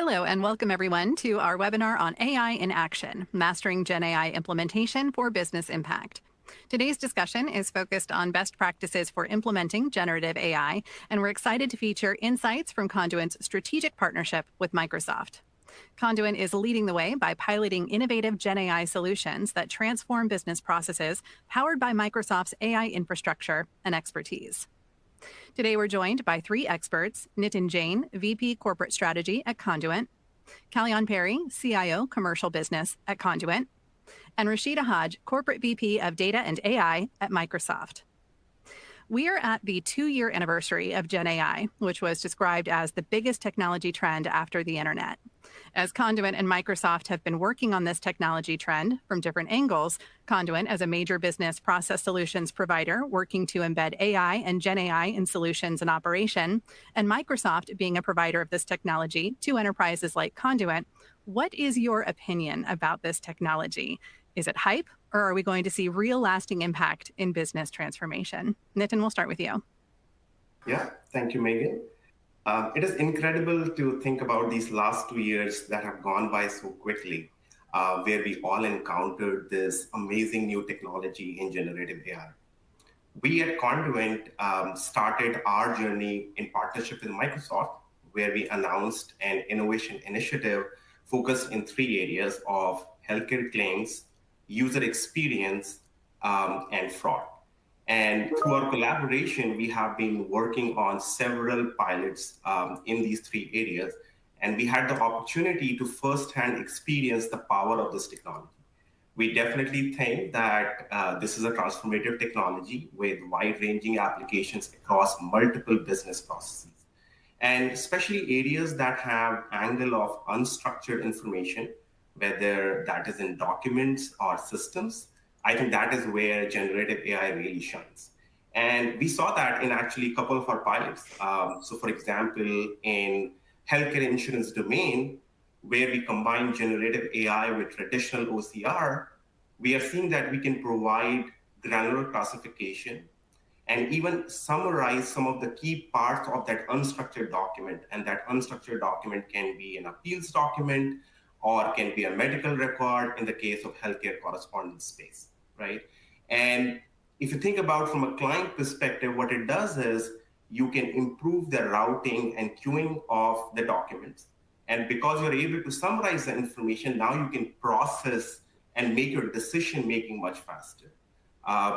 Hello, and welcome everyone to our webinar on AI in Action, Mastering GenAI Implementation for Business Impact. Today's discussion is focused on best practices for implementing generative AI, and we're excited to feature insights from Conduent's strategic partnership with Microsoft. Conduent is leading the way by piloting innovative GenAI solutions that transform business processes, powered by Microsoft's AI infrastructure and expertise. Today, we're joined by three experts: Nitin Jain, VP Corporate Strategy at Conduent; Kalyan Perry, CIO Commercial Business at Conduent; and Rashida Hodge, Corporate VP of Data and AI at Microsoft. We are at the 2-year anniversary of GenAI, which was described as the biggest technology trend after the internet. As Conduent and Microsoft have been working on this technology trend from different angles, Conduent as a major business process solutions provider working to embed AI and GenAI in solutions and operation, and Microsoft being a provider of this technology to enterprises like Conduent, what is your opinion about this technology? Is it hype, or are we going to see real lasting impact in business transformation? Nitin, we'll start with you. Yeah, thank you, Megan. It is incredible to think about these last 2 years that have gone by so quickly, where we all encountered this amazing new technology in generative AI. We at Conduent started our journey in partnership with Microsoft, where we announced an innovation initiative focused in 3 areas of healthcare claims, user experience, and fraud. And through our collaboration, we have been working on several pilots in these 3 areas. And we had the opportunity to firsthand experience the power of this technology. We definitely think that this is a transformative technology with wide-ranging applications across multiple business processes. And especially areas that have angle of unstructured information, whether that is in documents or systems. I think that is where generative AI really shines. And we saw that in actually a couple of our pilots. So for example, in healthcare insurance domain, where we combine generative AI with traditional OCR, we are seeing that we can provide granular classification and even summarize some of the key parts of that unstructured document. And that unstructured document can be an appeals document, or can be a medical record in the case of healthcare correspondence space, right? And if you think about from a client perspective, what it does is you can improve the routing and queuing of the documents. And because you're able to summarize the information, now you can process and make your decision-making much faster.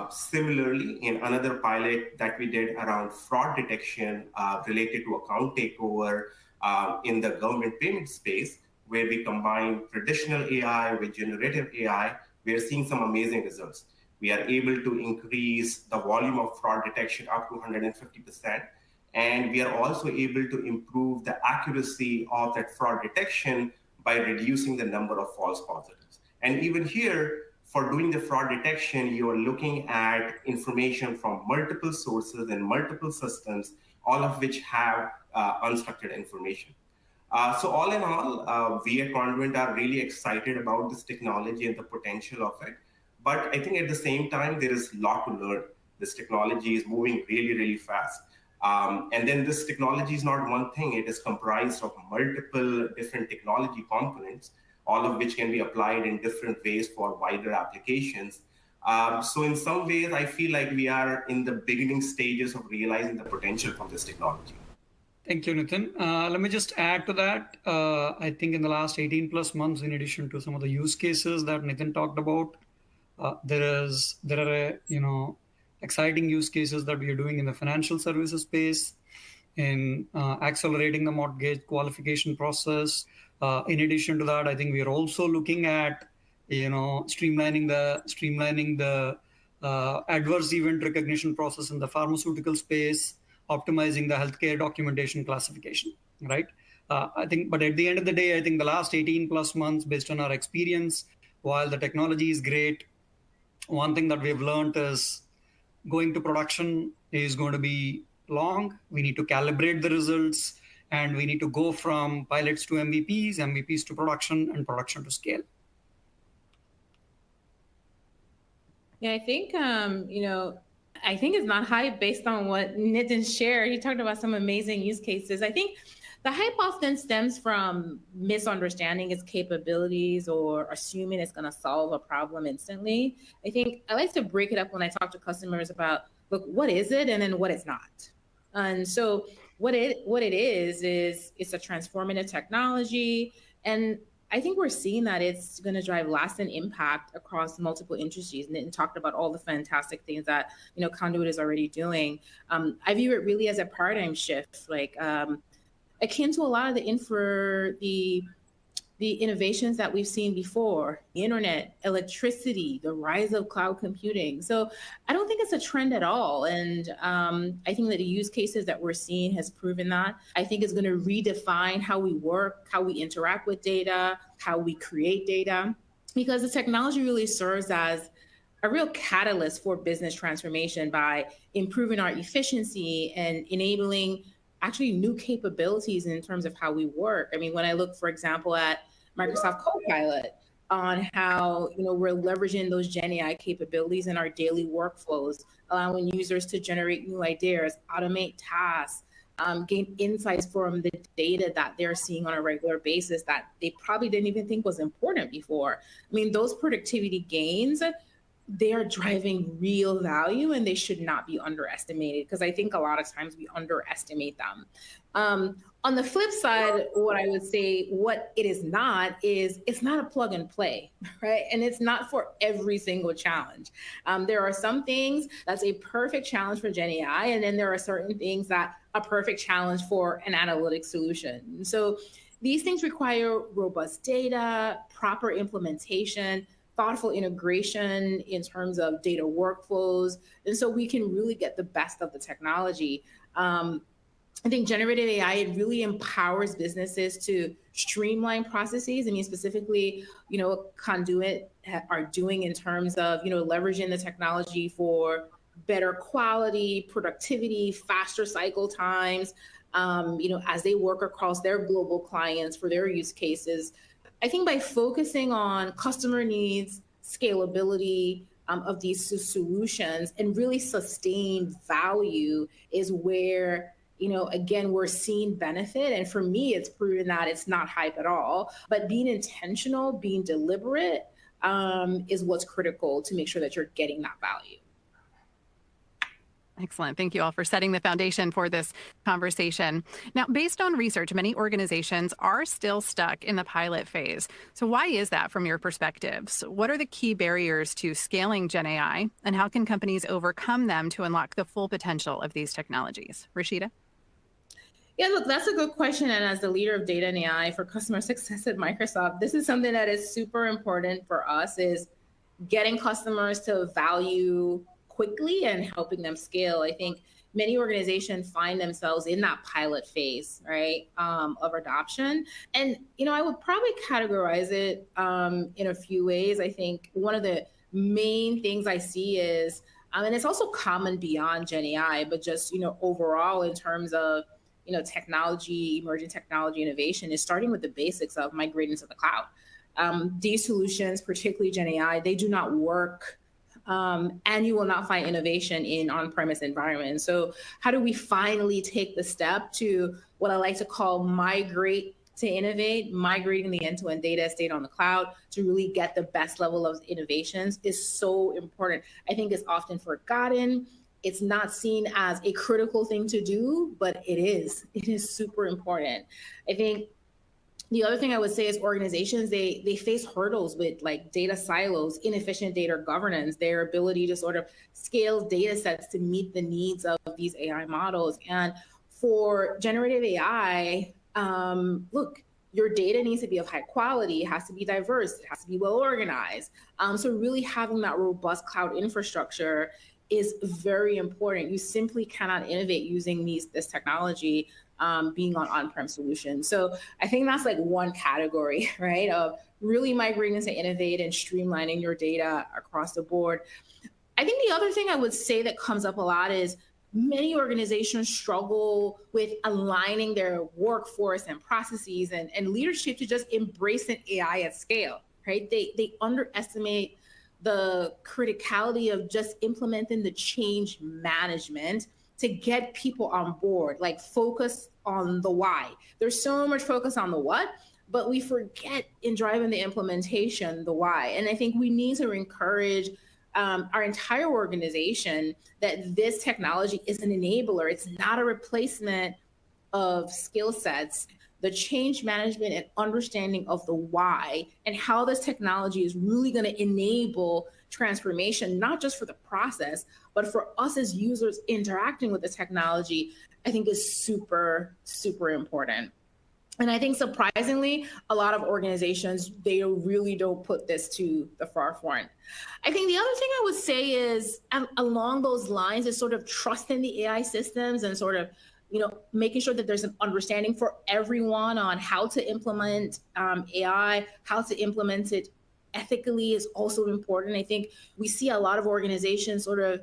Similarly, in another pilot that we did around fraud detection related to account takeover in the government payment space, where we combine traditional AI with generative AI, we are seeing some amazing results. We are able to increase the volume of fraud detection up to 150%. And we are also able to improve the accuracy of that fraud detection by reducing the number of false positives. And even here, for doing the fraud detection, you are looking at information from multiple sources and multiple systems, all of which have unstructured information. So all in all, we at Conduent are really excited about this technology and the potential of it. But I think at the same time, there is a lot to learn. This technology is moving really, really fast. And then this technology is not one thing. It is comprised of multiple different technology components, all of which can be applied in different ways for wider applications. So in some ways, I feel like we are in the beginning stages of realizing the potential from this technology. Thank you, Nitin. Let me just add to that. I think in the last 18 plus months, in addition to some of the use cases that Nitin talked about, there are exciting use cases that we are doing in the financial services space, in accelerating the mortgage qualification process. In addition to that, I think we are also looking at streamlining the adverse event recognition process in the pharmaceutical space, optimizing the healthcare documentation classification, right? I think, but at the end of the day, I think the last 18 plus months, based on our experience, while the technology is great, one thing that we have learned is going to production is going to be long. We need to calibrate the results, and we need to go from pilots to MVPs, MVPs to production, and production to scale. Yeah, I think, I think it's not hype based on what Nitin shared. He talked about some amazing use cases. I think The hype often stems from misunderstanding its capabilities or assuming it's going to solve a problem instantly. I think I like to break it up when I talk to customers about, look, what is it and then what it's not. And so what it is it's a transformative technology. And I think we're seeing that it's going to drive lasting impact across multiple industries. And talked about all the fantastic things that Conduit is already doing. I view it really as a paradigm shift, like akin to a lot of the innovations that we've seen before: the internet, electricity, the rise of cloud computing. So I don't think it's a trend at all. And I think that the use cases that we're seeing has proven that. I think it's going to redefine how we work, how we interact with data, how we create data, because the technology really serves as a real catalyst for business transformation by improving our efficiency and enabling actually new capabilities in terms of how we work. I mean, when I look, for example, at Microsoft Copilot, on how we're leveraging those GenAI capabilities in our daily workflows, allowing users to generate new ideas, automate tasks, gain insights from the data that they're seeing on a regular basis that they probably didn't even think was important before. I mean, those productivity gains, they are driving real value and they should not be underestimated, because I think a lot of times we underestimate them. On the flip side, what I would say, what it is not is, it's not a plug and play, right? And it's not for every single challenge. There are some things that's a perfect challenge for GenAI, and then there are certain things that a perfect challenge for an analytic solution. So these things require robust data, proper implementation, thoughtful integration in terms of data workflows. And so we can really get the best of the technology. I think generative AI, it really empowers businesses to streamline processes. I mean, specifically, Conduent are doing in terms of, leveraging the technology for better quality, productivity, faster cycle times, as they work across their global clients for their use cases. I think by focusing on customer needs, scalability of these solutions, and really sustained value is where, again, we're seeing benefit. And for me, it's proven that it's not hype at all, but being intentional, being deliberate is what's critical to make sure that you're getting that value. Excellent. Thank you all for setting the foundation for this conversation. Now, based on research, many organizations are still stuck in the pilot phase. So why is that from your perspectives? What are the key barriers to scaling GenAI, and how can companies overcome them to unlock the full potential of these technologies? Rashida? Yeah, look, that's a good question. And as the leader of data and AI for customer success at Microsoft, this is something that is super important for us, is getting customers to value quickly and helping them scale. I think many organizations find themselves in that pilot phase, right, of adoption. And, I would probably categorize it in a few ways. I think one of the main things I see is, and it's also common beyond GenAI, but just, overall in terms of, technology, emerging technology innovation, is starting with the basics of migrating to the cloud. These solutions, particularly GenAI, they do not work, and you will not find innovation in on-premise environments. So how do we finally take the step to what I like to call migrate to innovate? Migrating the end-to-end data estate on the cloud to really get the best level of innovations is so important. I think it's often forgotten. It's not seen as a critical thing to do, but it is. It is super important. I think the other thing I would say is organizations, they face hurdles with like data silos, inefficient data governance, their ability to sort of scale data sets to meet the needs of these AI models. And for generative AI, look, your data needs to be of high quality, it has to be diverse, it has to be well organized. So really having that robust cloud infrastructure is very important. You simply cannot innovate using this technology being on-prem solutions. So I think that's like one category, right, of really migrating to innovate and streamlining your data across the board. I think the other thing I would say that comes up a lot is many organizations struggle with aligning their workforce and processes and leadership to just embrace an AI at scale, right? They underestimate the criticality of just implementing the change management to get people on board, like focus on the why. There's so much focus on the what, but we forget in driving the implementation, the why. And I think we need to encourage our entire organization that this technology is an enabler. It's not a replacement of skill sets. The change management and understanding of the why and how this technology is really going to enable transformation, not just for the process, but for us as users interacting with the technology, I think is super, super important. And I think surprisingly, a lot of organizations, they really don't put this to the forefront. I think the other thing I would say is along those lines is sort of trusting the AI systems and sort of, making sure that there's an understanding for everyone on how to implement AI, how to implement it ethically is also important. I think we see a lot of organizations sort of,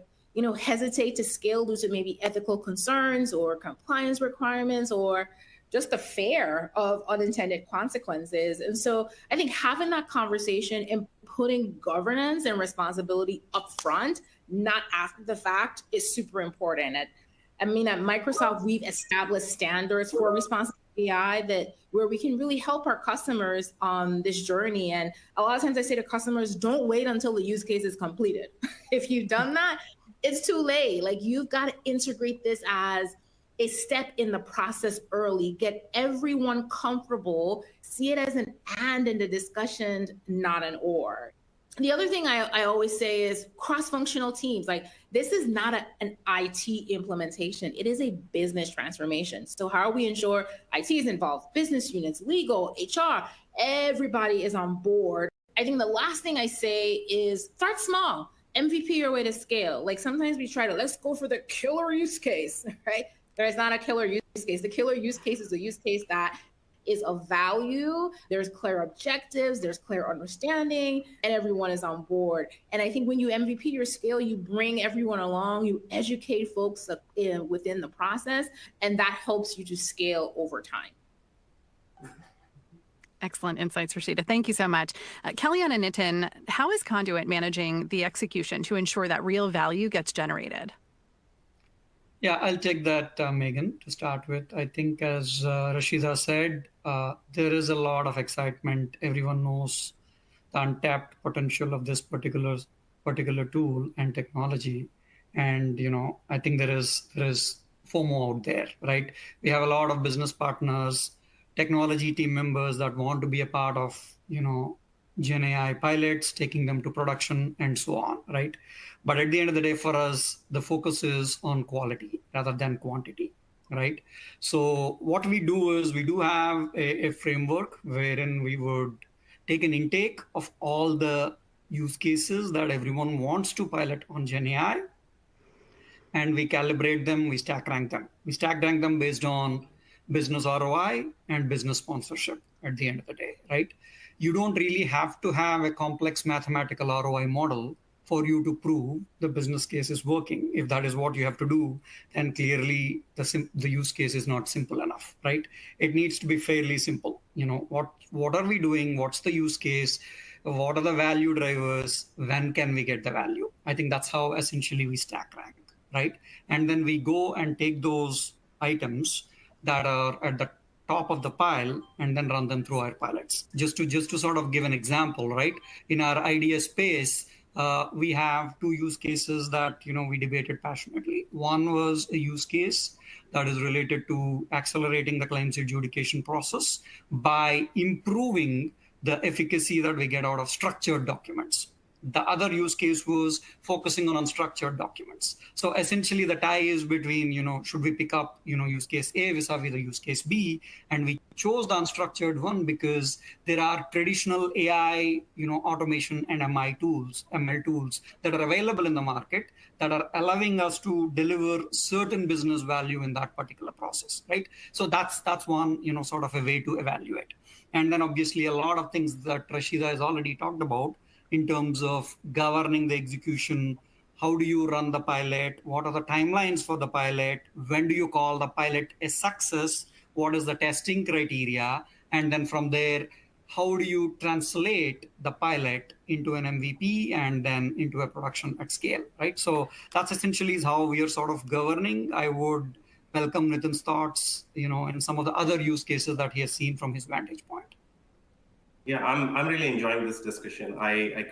hesitate to scale due to maybe ethical concerns or compliance requirements or just the fear of unintended consequences. And so I think having that conversation and putting governance and responsibility up front, not after the fact, is super important. At Microsoft, we've established standards for responsible AI where we can really help our customers on this journey. And a lot of times I say to customers, don't wait until the use case is completed. If you've done that, it's too late. Like, you've got to integrate this as a step in the process early, get everyone comfortable, see it as an and in the discussion, not an or. The other thing I always say is cross-functional teams. Like, this is not an IT implementation. It is a business transformation. So how do we ensure IT is involved? Business units, legal, HR, everybody is on board. I think the last thing I say is start small. MVP your way to scale. Like, sometimes we try to, let's go for the killer use case, right? There's not a killer use case. The killer use case is a use case that is of value. There's clear objectives, there's clear understanding, and everyone is on board. And I think when you MVP your scale, you bring everyone along, you educate folks within the process, and that helps you to scale over time. Excellent insights, Rashida. Thank you so much. Kellyanne and Nitin, how is Conduent managing the execution to ensure that real value gets generated? Yeah, I'll take that, Megan, to start with. I think, as Rashida said, there is a lot of excitement. Everyone knows the untapped potential of this particular tool and technology. And, I think there is FOMO out there, right? We have a lot of business partners, technology team members that want to be a part of, GenAI pilots, taking them to production and so on, right? But at the end of the day, for us, the focus is on quality rather than quantity, right? So what we do is we do have a framework wherein we would take an intake of all the use cases that everyone wants to pilot on GenAI, and we calibrate them, we stack rank them. We stack rank them based on business ROI and business sponsorship at the end of the day, right? You don't really have to have a complex mathematical ROI model for you to prove the business case is working. If that is what you have to do, then clearly the use case is not simple enough, right? It needs to be fairly simple. What are we doing? What's the use case? What are the value drivers? When can we get the value? I think that's how essentially we stack rank, right? And then we go and take those items that are at the top of the pile and then run them through our pilots. Just to sort of give an example, right? In our idea space, we have two use cases that we debated passionately. One was a use case that is related to accelerating the claims adjudication process by improving the efficacy that we get out of structured documents. The other use case was focusing on unstructured documents. So essentially the tie is between, should we pick up, use case A vis-a-vis the use case B? And we chose the unstructured one because there are traditional AI, automation and ML tools that are available in the market that are allowing us to deliver certain business value in that particular process, right? So that's one, sort of a way to evaluate. And then obviously a lot of things that Rashida has already talked about in terms of governing the execution. How do you run the pilot? What are the timelines for the pilot? When do you call the pilot a success? What is the testing criteria? And then from there, how do you translate the pilot into an MVP and then into a production at scale, right? So that's essentially how we are sort of governing. When welcome Nitin's thoughts, and some of the other use cases that he has seen from his vantage point. Yeah, I'm really enjoying this discussion. I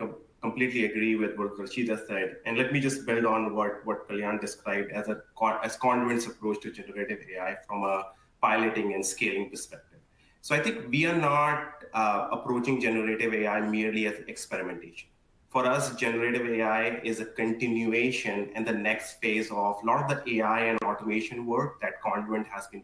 completely agree with what Rashida said. And let me just build on what Kalyan described as Conduent's approach to generative AI from a piloting and scaling perspective. So I think we are not approaching generative AI merely as experimentation. For us, generative AI is a continuation and the next phase of a lot of the AI and automation work that Conduent has been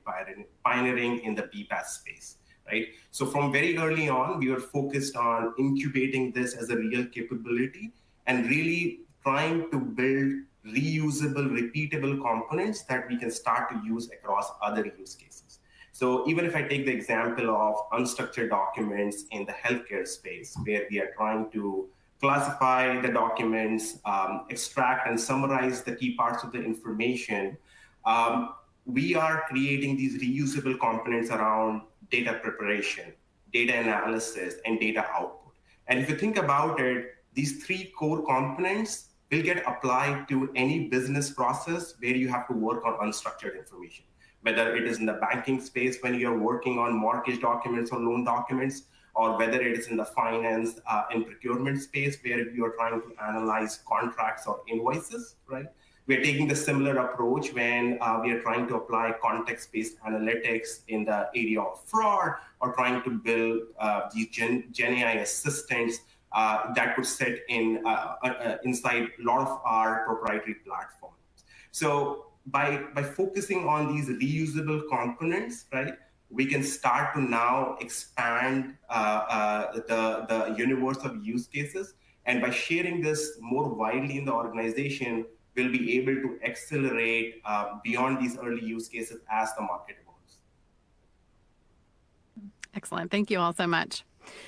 pioneering in the BPaaS space. Right? So from very early on, we were focused on incubating this as a real capability and really trying to build reusable, repeatable components that we can start to use across other use cases. So even if I take the example of unstructured documents in the healthcare space, where we are trying to classify the documents, extract and summarize the key parts of the information, we are creating these reusable components around data preparation, data analysis, and data output. And if you think about it, these three core components will get applied to any business process where you have to work on unstructured information, whether it is in the banking space when you're working on mortgage documents or loan documents, or whether it is in the finance and procurement space where you're trying to analyze contracts or invoices, right? We're taking the similar approach when we are trying to apply context-based analytics in the area of fraud, or trying to build these GenAI assistants that could sit inside a lot of our proprietary platforms. So by focusing on these reusable components, right, we can start to now expand the universe of use cases. And by sharing this more widely in the organization, we'll be able to accelerate beyond these early use cases as the market evolves. Excellent. Thank you all so much.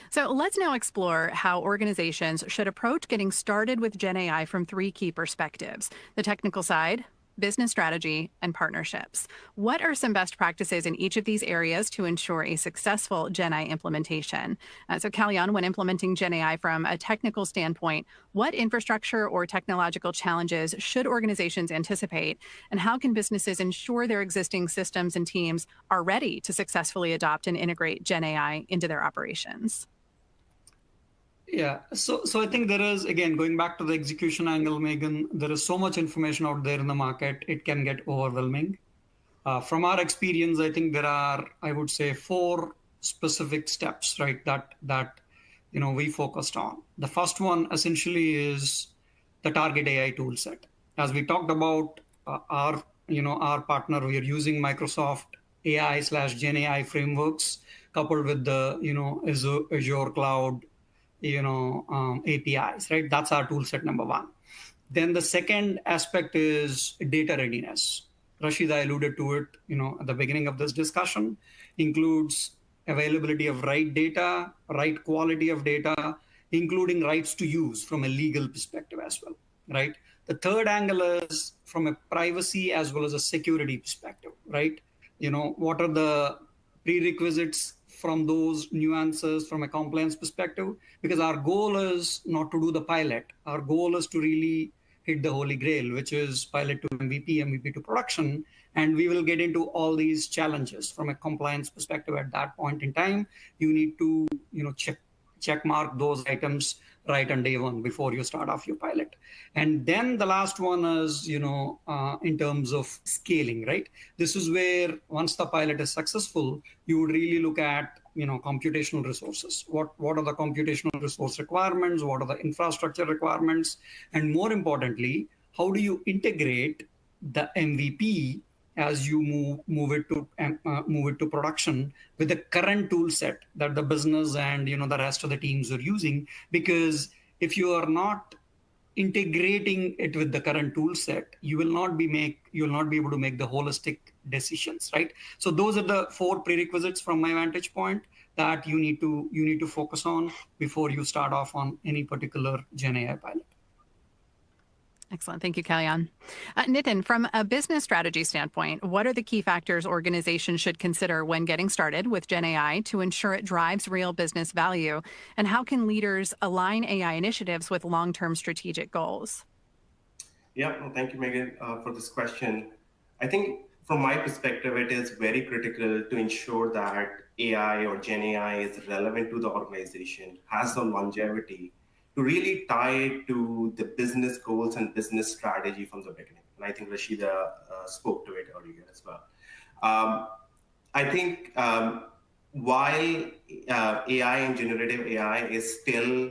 So let's now explore how organizations should approach getting started with GenAI from three key perspectives: the technical side, business strategy, and partnerships. What are some best practices in each of these areas to ensure a successful GenAI implementation? So Kalyan, when implementing GenAI from a technical standpoint, what infrastructure or technological challenges should organizations anticipate? And how can businesses ensure their existing systems and teams are ready to successfully adopt and integrate GenAI into their operations? Yeah, so I think there is, again, going back to the execution angle, Megan, there is so much information out there in the market, it can get overwhelming. From our experience, I think there are, I would say, 4 specific steps, right, that we focused on. The first one essentially is the target AI tool set. As we talked about, our partner, we are using Microsoft AI/GenAI frameworks coupled with the Azure Cloud APIs, right? That's our tool set number 1. Then the second aspect is data readiness. Rashida alluded to it, at the beginning of this discussion, includes availability of right data, right quality of data, including rights to use from a legal perspective as well, right? The third angle is from a privacy as well as a security perspective, right? What are the prerequisites from those nuances from a compliance perspective? Because our goal is not to do the pilot. Our goal is to really hit the holy grail, which is pilot to MVP, MVP to production. And we will get into all these challenges from a compliance perspective at that point in time. You need to, check mark those items right on day 1 before you start off your pilot. And then the last one is, in terms of scaling, right? This is where once the pilot is successful, you would really look at, computational resources. What are the computational resource requirements? What are the infrastructure requirements? And more importantly, how do you integrate the MVP as you move it to production with the current tool set that the business and the rest of the teams are using? Because if you are not integrating it with the current tool set, you will not be able to make the holistic decisions, right? So those are the 4 prerequisites from my vantage point that you need to focus on before you start off on any particular GenAI pilot. Excellent. Thank you, Kalyan. Nitin, from a business strategy standpoint, what are the key factors organizations should consider when getting started with GenAI to ensure it drives real business value? And how can leaders align AI initiatives with long-term strategic goals? Yeah, well, thank you, Megan, for this question. I think from my perspective, it is very critical to ensure that AI or GenAI is relevant to the organization, has some longevity, to really tie it to the business goals and business strategy from the beginning. And I think Rashida spoke to it earlier as well. I think while AI and generative AI is still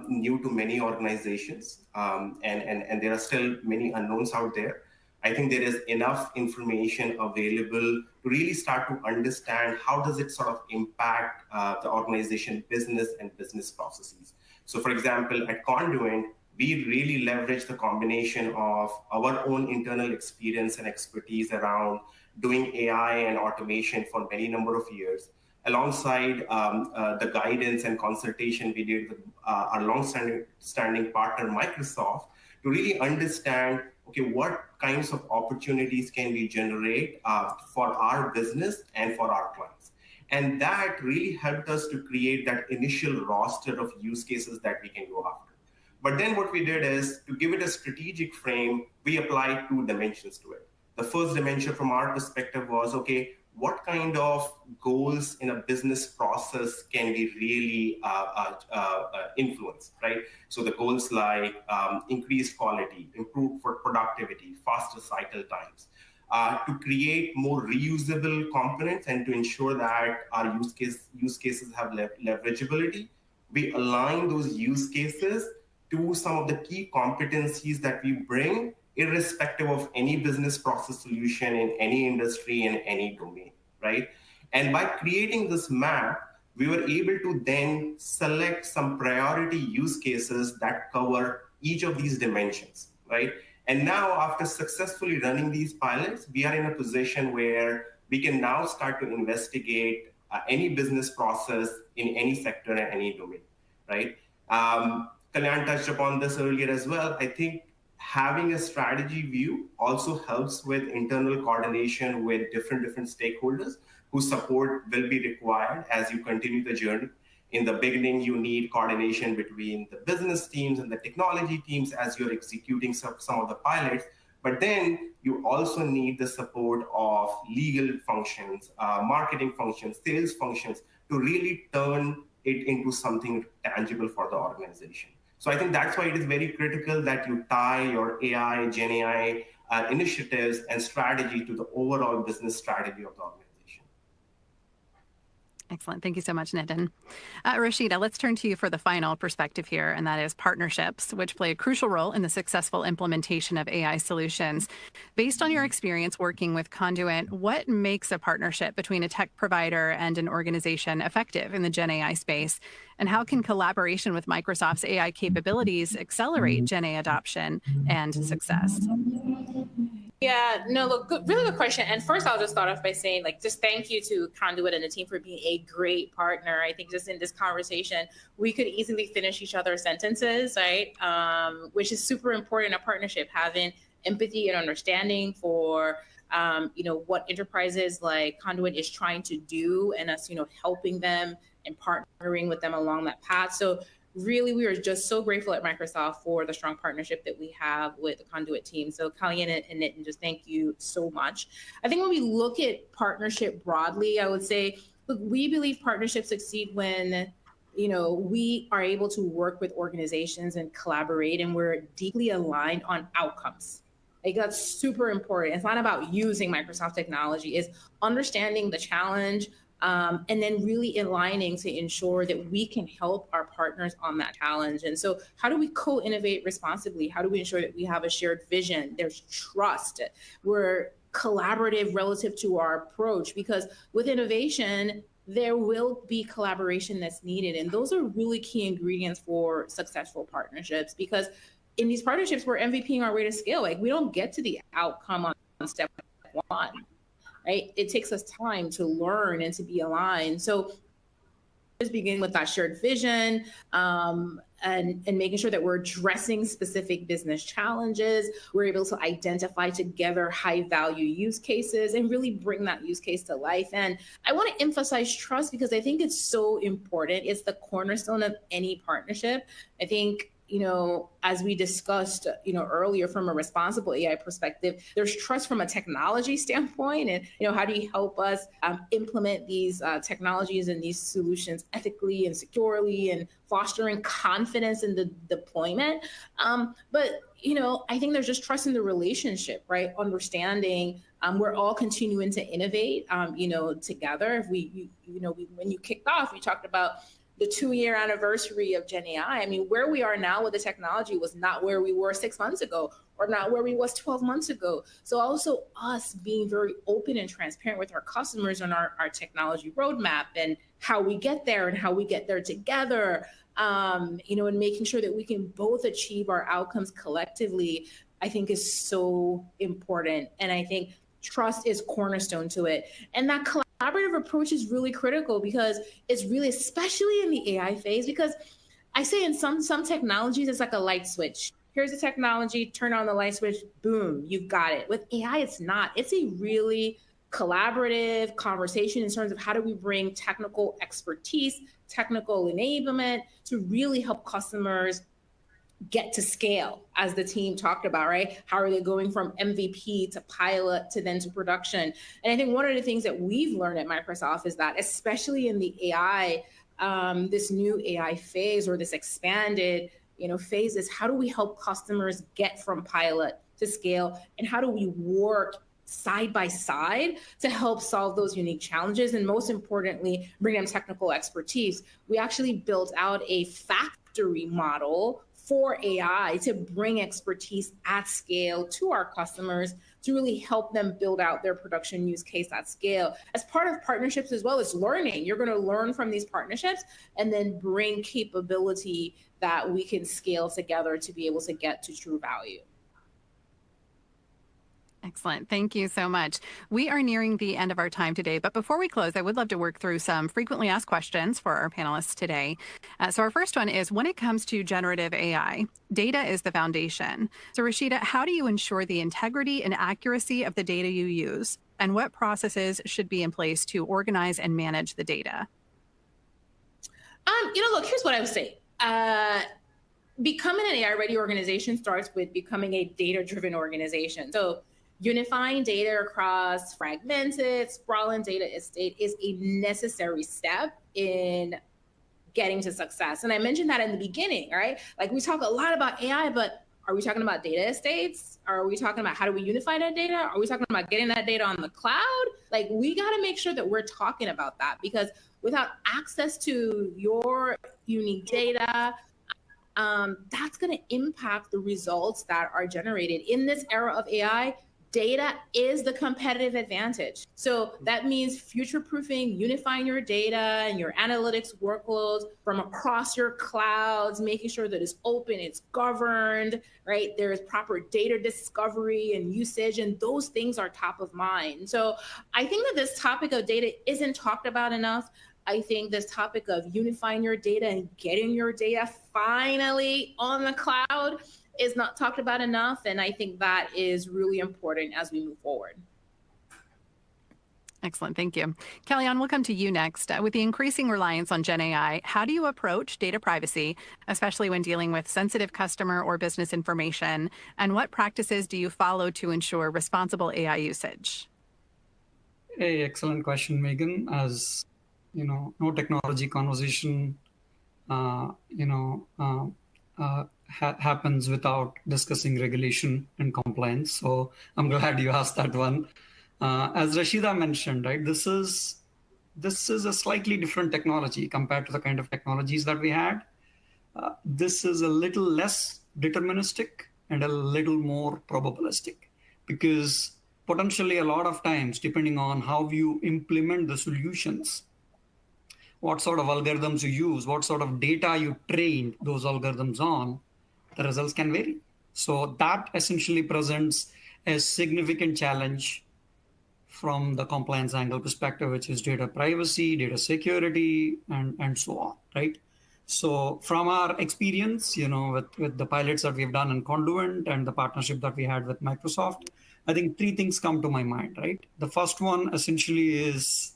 new to many organizations, and there are still many unknowns out there, I think there is enough information available to really start to understand how does it sort of impact the organization business and business processes. So for example, at Conduent, we really leverage the combination of our own internal experience and expertise around doing AI and automation for many number of years, alongside the guidance and consultation we did with our long-standing partner, Microsoft, to really understand, okay, what kinds of opportunities can we generate for our business and for our clients. And that really helped us to create that initial roster of use cases that we can go after. But then what we did is, to give it a strategic frame, we applied 2 dimensions to it. The first dimension from our perspective was, okay, what kind of goals in a business process can we really influence, right? So the goals like increased quality, improved productivity, faster cycle times, to create more reusable components and to ensure that our use cases have leverageability. We align those use cases to some of the key competencies that we bring, irrespective of any business process solution in any industry, in any domain, right? And by creating this map, we were able to then select some priority use cases that cover each of these dimensions, right? And now, after successfully running these pilots, we are in a position where we can now start to investigate any business process in any sector and any domain, right? Kalyan touched upon this earlier as well. I think having a strategy view also helps with internal coordination with different stakeholders whose support will be required as you continue the journey. In the beginning, you need coordination between the business teams and the technology teams as you're executing some of the pilots. But then you also need the support of legal functions, marketing functions, sales functions to really turn it into something tangible for the organization. So I think that's why it is very critical that you tie your AI, GenAI initiatives and strategy to the overall business strategy of the organization. Excellent. Thank you so much, Nitin. Rashida, let's turn to you for the final perspective here, and that is partnerships, which play a crucial role in the successful implementation of AI solutions. Based on your experience working with Conduent, what makes a partnership between a tech provider and an organization effective in the GenAI space? And how can collaboration with Microsoft's AI capabilities accelerate GenAI adoption and success? Yeah, no, look, really good question. And first, I'll just start off by saying, just thank you to Conduent and the team for being a great partner. I think just in this conversation, we could easily finish each other's sentences, right? Which is super important in a partnership, having empathy and understanding for, what enterprises like Conduent is trying to do, and us, helping them and partnering with them along that path. So really, we are just so grateful at Microsoft for the strong partnership that we have with the Conduent team. So Kalyan and Nitin, just thank you so much. I think when we look at partnership broadly, I would say, look, we believe partnerships succeed when, we are able to work with organizations and collaborate, and we're deeply aligned on outcomes. That's super important. It's not about using Microsoft technology, it's understanding the challenge, and then really aligning to ensure that we can help our partners on that challenge. And so how do we co-innovate responsibly? How do we ensure that we have a shared vision? There's trust. We're collaborative relative to our approach, because with innovation, there will be collaboration that's needed. And those are really key ingredients for successful partnerships, because in these partnerships, we're MVPing our way to scale. We don't get to the outcome on step one. Right? It takes us time to learn and to be aligned. So just begin with that shared vision and making sure that we're addressing specific business challenges. We're able to identify together high value use cases and really bring that use case to life. And I want to emphasize trust, because I think it's so important. It's the cornerstone of any partnership. I think, as we discussed, earlier from a responsible AI perspective, there's trust from a technology standpoint. And, how do you help us implement these technologies and these solutions ethically and securely and fostering confidence in the deployment? But, I think there's just trust in the relationship, right? Understanding we're all continuing to innovate, together. If when you kicked off, you talked about the 2-year anniversary of GenAI. I mean, where we are now with the technology was not where we were 6 months ago or not where we was 12 months ago. So also us being very open and transparent with our customers on our technology roadmap and how we get there and how we get there together, and making sure that we can both achieve our outcomes collectively, I think is so important. And I think trust is cornerstone to it. And that collaborative approach is really critical because it's really, especially in the AI phase, because I say in some technologies, it's like a light switch. Here's the technology, turn on the light switch, boom, you've got it. With AI, it's not. It's a really collaborative conversation in terms of how do we bring technical expertise, technical enablement to really help customers get to scale, as the team talked about, right? How are they going from MVP to pilot to then to production? And I think one of the things that we've learned at Microsoft is that, especially in the AI, this new AI phase or this expanded, phase, is how do we help customers get from pilot to scale, and how do we work side by side to help solve those unique challenges, and most importantly, bring them technical expertise. We actually built out a factory model for AI to bring expertise at scale to our customers to really help them build out their production use case at scale. As part of partnerships as well as learning, you're going to learn from these partnerships and then bring capability that we can scale together to be able to get to true value. Excellent. Thank you so much. We are nearing the end of our time today, but before we close, I would love to work through some frequently asked questions for our panelists today. So our first one is, when it comes to generative AI, data is the foundation. So Rashida, how do you ensure the integrity and accuracy of the data you use? And what processes should be in place to organize and manage the data? Look, here's what I would say. Becoming an AI-ready organization starts with becoming a data-driven organization. So unifying data across fragmented, sprawling data estate is a necessary step in getting to success. And I mentioned that in the beginning, right? Like, we talk a lot about AI, but are we talking about data estates? Are we talking about how do we unify that data? Are we talking about getting that data on the cloud? Like, we got to make sure that we're talking about that, because without access to your unique data, that's going to impact the results that are generated. In this era of AI, data is the competitive advantage. So that means future-proofing, unifying your data and your analytics workloads from across your clouds, making sure that it's open, it's governed, right? There's proper data discovery and usage, and those things are top of mind. So I think that this topic of data isn't talked about enough. I think this topic of unifying your data and getting your data finally on the cloud is not talked about enough. And I think that is really important as we move forward. Excellent. Thank you. Kellyanne, we'll come to you next. With the increasing reliance on GenAI, how do you approach data privacy, especially when dealing with sensitive customer or business information? And what practices do you follow to ensure responsible AI usage? Hey, excellent question, Megan. As you know, no technology conversation, happens without discussing regulation and compliance. So I'm glad you asked that one. As Rashida mentioned, right, this is a slightly different technology compared to the kind of technologies that we had. This is a little less deterministic and a little more probabilistic, because potentially a lot of times, depending on how you implement the solutions, what sort of algorithms you use, what sort of data you train those algorithms on, the results can vary. So that essentially presents a significant challenge from the compliance angle perspective, which is data privacy, data security, and so on, right? So from our experience, with the pilots that we've done in Conduent and the partnership that we had with Microsoft, I think 3 things come to my mind, right? The first one essentially is,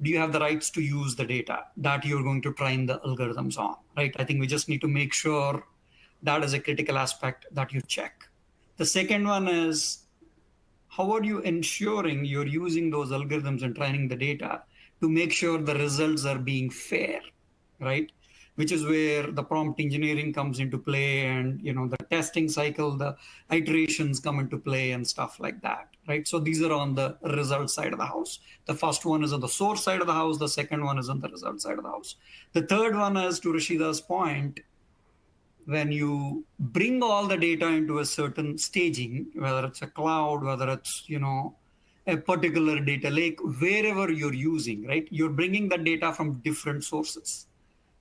do you have the rights to use the data that you're going to train the algorithms on, right? I think we just need to make sure That is a critical aspect that you check. The second one is, how are you ensuring you're using those algorithms and training the data to make sure the results are being fair, right? Which is where the prompt engineering comes into play, and the testing cycle, the iterations come into play and stuff like that, right? So these are on the result side of the house. The first one is on the source side of the house. The second one is on the result side of the house. The third one is, to Rashida's point, when you bring all the data into a certain staging, whether it's a cloud, whether it's, a particular data lake, wherever you're using, right? You're bringing the data from different sources.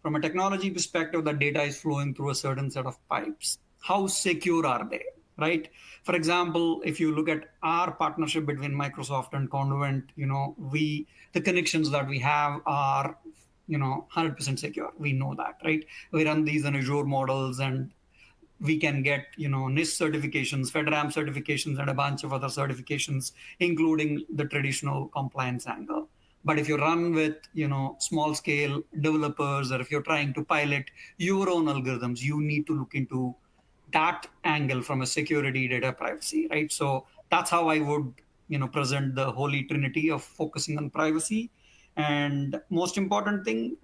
From a technology perspective, the data is flowing through a certain set of pipes. How secure are they, right? For example, if you look at our partnership between Microsoft and Conduent, the connections that we have are 100% secure. We know that, right? We run these on Azure models, and we can get NIST certifications, FedRAMP certifications, and a bunch of other certifications, including the traditional compliance angle. But if you run with small scale developers, or if you're trying to pilot your own algorithms, you need to look into that angle from a security, data privacy, right? So that's how I would present the holy trinity of focusing on privacy. And most important thing,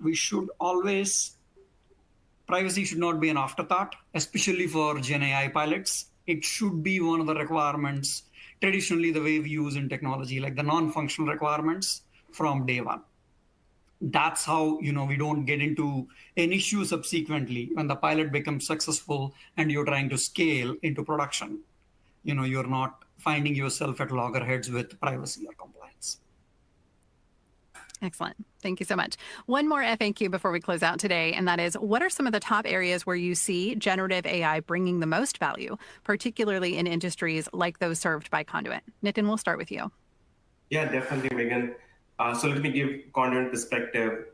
privacy should not be an afterthought, especially for GenAI pilots. It should be one of the requirements, traditionally the way we use in technology, like the non-functional requirements from day one. That's how we don't get into an issue subsequently when the pilot becomes successful and you're trying to scale into production. You're not finding yourself at loggerheads with privacy or compliance. Excellent. Thank you so much. One more FAQ before we close out today, and that is, what are some of the top areas where you see generative AI bringing the most value, particularly in industries like those served by Conduent? Nitin, we'll start with you. Yeah, definitely, Megan. So let me give Conduent perspective.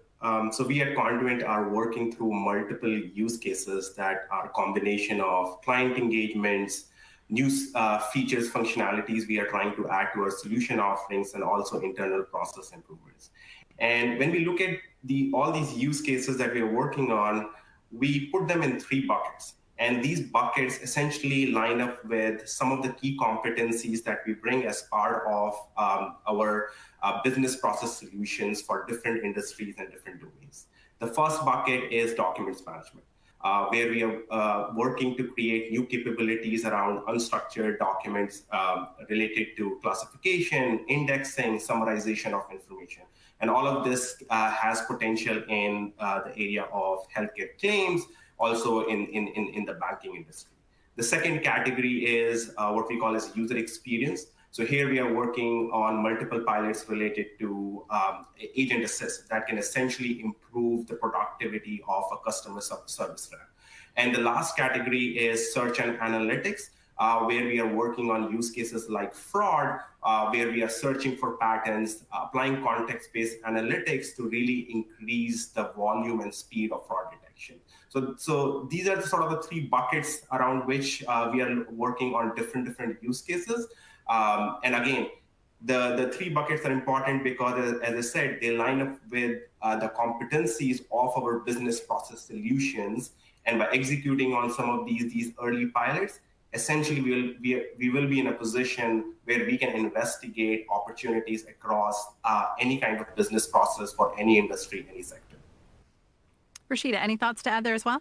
So we at Conduent are working through multiple use cases that are a combination of client engagements, new features, functionalities we are trying to add to our solution offerings, and also internal process improvements. And when we look at all these use cases that we are working on, we put them in 3 buckets. And these buckets essentially line up with some of the key competencies that we bring as part of our business process solutions for different industries and different domains. The first bucket is documents management, where we are working to create new capabilities around unstructured documents related to classification, indexing, summarization of information. And all of this has potential in the area of healthcare claims, also in the banking industry. The second category is what we call as user experience. So here we are working on multiple pilots related to agent assist that can essentially improve the productivity of a customer service rep. And the last category is search and analytics, where we are working on use cases like fraud, where we are searching for patterns, applying context-based analytics to really increase the volume and speed of fraud detection. So these are sort of the 3 buckets around which we are working on different use cases. And again, the 3 buckets are important because, as I said, they line up with the competencies of our business process solutions. And by executing on some of these early pilots, essentially we will be in a position where we can investigate opportunities across any kind of business process for any industry, any sector. Rashida, any thoughts to add there as well?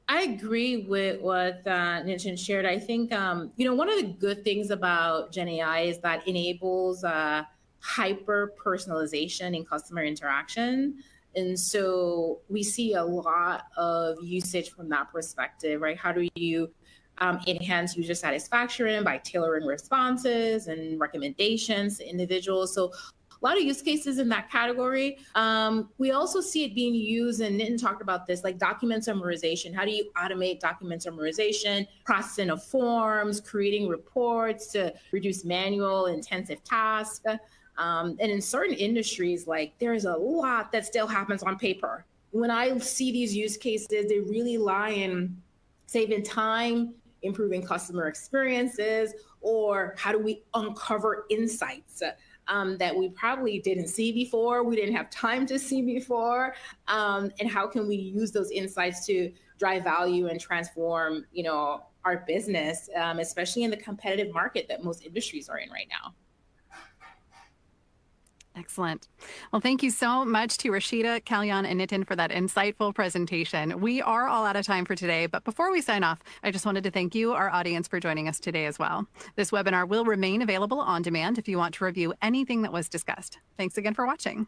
I agree with what Nitin shared. I think, one of the good things about GenAI is that enables hyper personalization in customer interaction. And so we see a lot of usage from that perspective, right? How do you enhance user satisfaction by tailoring responses and recommendations to individuals? So a lot of use cases in that category. We also see it being used, and Nitin talked about this, like document summarization. How do you automate document summarization, processing of forms, creating reports to reduce manual intensive tasks? And in certain industries, like there's a lot that still happens on paper. When I see these use cases, they really lie in saving time, improving customer experiences, or how do we uncover insights that we probably didn't see before, we didn't have time to see before, and how can we use those insights to drive value and transform, our business, especially in the competitive market that most industries are in right now. Excellent. Well, thank you so much to Rashida, Kalyan, and Nitin for that insightful presentation. We are all out of time for today, but before we sign off, I just wanted to thank you, our audience, for joining us today as well. This webinar will remain available on demand if you want to review anything that was discussed. Thanks again for watching.